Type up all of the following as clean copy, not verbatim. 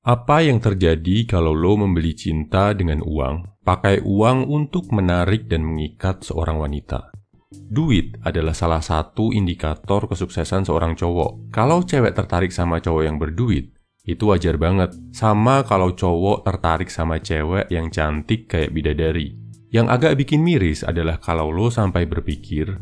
Apa yang terjadi kalau lo membeli cinta dengan uang, pakai uang untuk menarik dan mengikat seorang wanita? Duit adalah salah satu indikator kesuksesan seorang cowok. Kalau cewek tertarik sama cowok yang berduit, itu wajar banget. Sama kalau cowok tertarik sama cewek yang cantik kayak bidadari. Yang agak bikin miris adalah kalau lo sampai berpikir,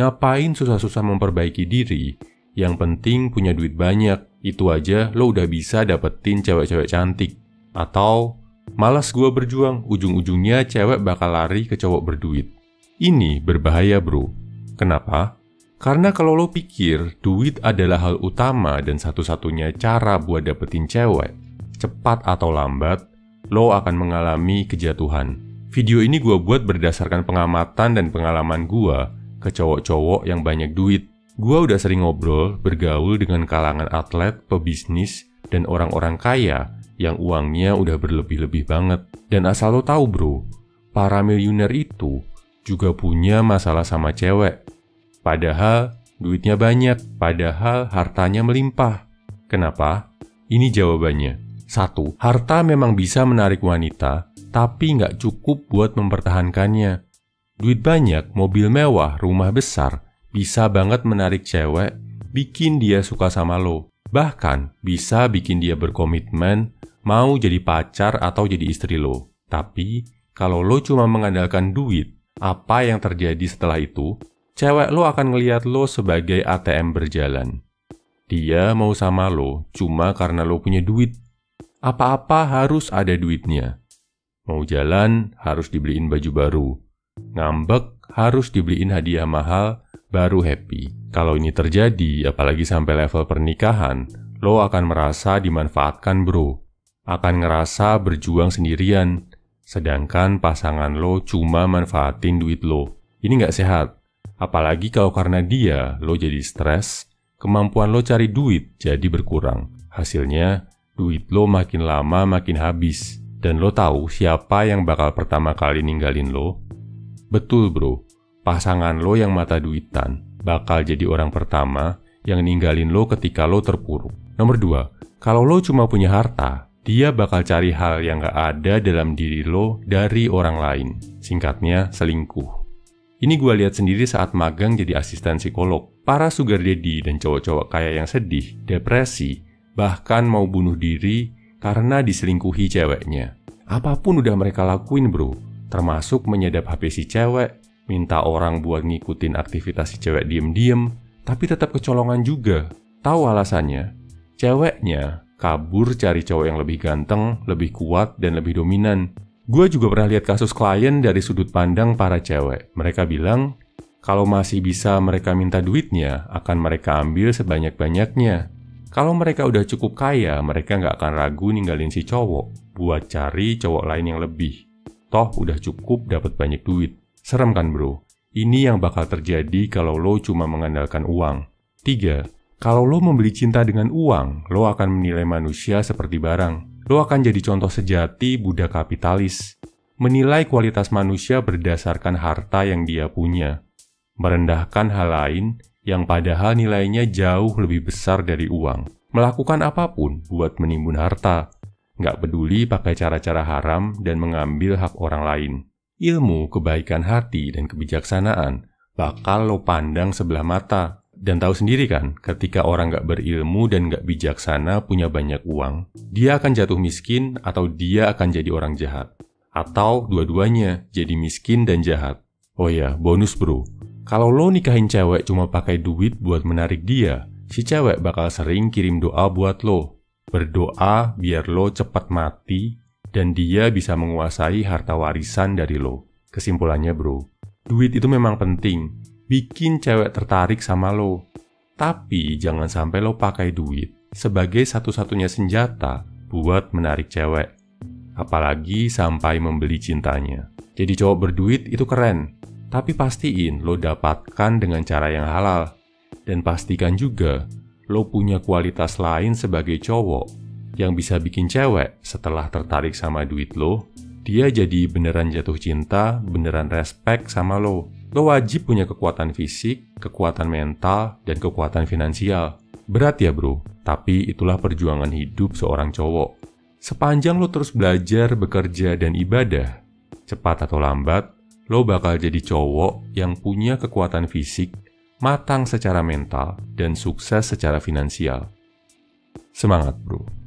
ngapain susah-susah memperbaiki diri? Yang penting punya duit banyak, itu aja lo udah bisa dapetin cewek-cewek cantik. Atau, malas gua berjuang, ujung-ujungnya cewek bakal lari ke cowok berduit. Ini berbahaya bro. Kenapa? Karena kalau lo pikir duit adalah hal utama dan satu-satunya cara buat dapetin cewek, cepat atau lambat, lo akan mengalami kejatuhan. Video ini gua buat berdasarkan pengamatan dan pengalaman gua ke cowok-cowok yang banyak duit. Gua udah sering ngobrol, bergaul dengan kalangan atlet, pebisnis, dan orang-orang kaya yang uangnya udah berlebih-lebih banget. Dan asal lo tahu bro, para miliuner itu juga punya masalah sama cewek. Padahal duitnya banyak, padahal hartanya melimpah. Kenapa? Ini jawabannya. 1. Harta memang bisa menarik wanita, tapi nggak cukup buat mempertahankannya. Duit banyak, mobil mewah, rumah besar, bisa banget menarik cewek, bikin dia suka sama lo. Bahkan, bisa bikin dia berkomitmen, mau jadi pacar atau jadi istri lo. Tapi, kalau lo cuma mengandalkan duit, apa yang terjadi setelah itu? Cewek lo akan ngelihat lo sebagai ATM berjalan. Dia mau sama lo cuma karena lo punya duit. Apa-apa harus ada duitnya. Mau jalan, harus dibeliin baju baru. Ngambek, harus dibeliin hadiah mahal, baru happy. Kalau ini terjadi, apalagi sampai level pernikahan, lo akan merasa dimanfaatkan bro. Akan ngerasa berjuang sendirian. Sedangkan pasangan lo cuma manfaatin duit lo. Ini nggak sehat. Apalagi kalau karena dia, lo jadi stres, kemampuan lo cari duit jadi berkurang. Hasilnya, duit lo makin lama makin habis. Dan lo tahu siapa yang bakal pertama kali ninggalin lo? Betul bro. Pasangan lo yang mata duitan bakal jadi orang pertama yang ninggalin lo ketika lo terpuruk. Nomor 2, kalau lo cuma punya harta, dia bakal cari hal yang gak ada dalam diri lo dari orang lain. Singkatnya, selingkuh. Ini gue lihat sendiri saat magang jadi asisten psikolog. Para sugar daddy dan cowok-cowok kaya yang sedih, depresi, bahkan mau bunuh diri karena diselingkuhi ceweknya. Apapun udah mereka lakuin bro, termasuk menyadap HP si cewek, minta orang buat ngikutin aktivitas si cewek diem-diem, tapi tetap kecolongan juga. Tahu alasannya? Ceweknya kabur cari cowok yang lebih ganteng, lebih kuat, dan lebih dominan. Gue juga pernah lihat kasus klien dari sudut pandang para cewek. Mereka bilang, kalau masih bisa mereka minta duitnya, akan mereka ambil sebanyak-banyaknya. Kalau mereka udah cukup kaya, mereka nggak akan ragu ninggalin si cowok buat cari cowok lain yang lebih. Toh udah cukup dapat banyak duit. Serem kan bro? Ini yang bakal terjadi kalau lo cuma mengandalkan uang. 3. Kalau lo membeli cinta dengan uang, lo akan menilai manusia seperti barang. Lo akan jadi contoh sejati budak kapitalis. Menilai kualitas manusia berdasarkan harta yang dia punya. Merendahkan hal lain yang padahal nilainya jauh lebih besar dari uang. Melakukan apapun buat menimbun harta. Nggak peduli pakai cara-cara haram dan mengambil hak orang lain. Ilmu, kebaikan hati, dan kebijaksanaan bakal lo pandang sebelah mata. Dan tahu sendiri kan, ketika orang gak berilmu dan gak bijaksana punya banyak uang, dia akan jatuh miskin atau dia akan jadi orang jahat. Atau dua-duanya, jadi miskin dan jahat. Oh ya, bonus bro. Kalau lo nikahin cewek cuma pakai duit buat menarik dia, si cewek bakal sering kirim doa buat lo. Berdoa biar lo cepat mati, dan dia bisa menguasai harta warisan dari lo. Kesimpulannya bro, duit itu memang penting, bikin cewek tertarik sama lo. Tapi jangan sampai lo pakai duit sebagai satu-satunya senjata buat menarik cewek. Apalagi sampai membeli cintanya. Jadi cowok berduit itu keren, tapi pastiin lo dapatkan dengan cara yang halal. Dan pastikan juga lo punya kualitas lain sebagai cowok yang bisa bikin cewek setelah tertarik sama duit lo, dia jadi beneran jatuh cinta, beneran respect sama lo. Lo wajib punya kekuatan fisik, kekuatan mental, dan kekuatan finansial. Berat ya bro, tapi itulah perjuangan hidup seorang cowok. Sepanjang lo terus belajar, bekerja, dan ibadah, cepat atau lambat, lo bakal jadi cowok yang punya kekuatan fisik, matang secara mental, dan sukses secara finansial. Semangat, bro!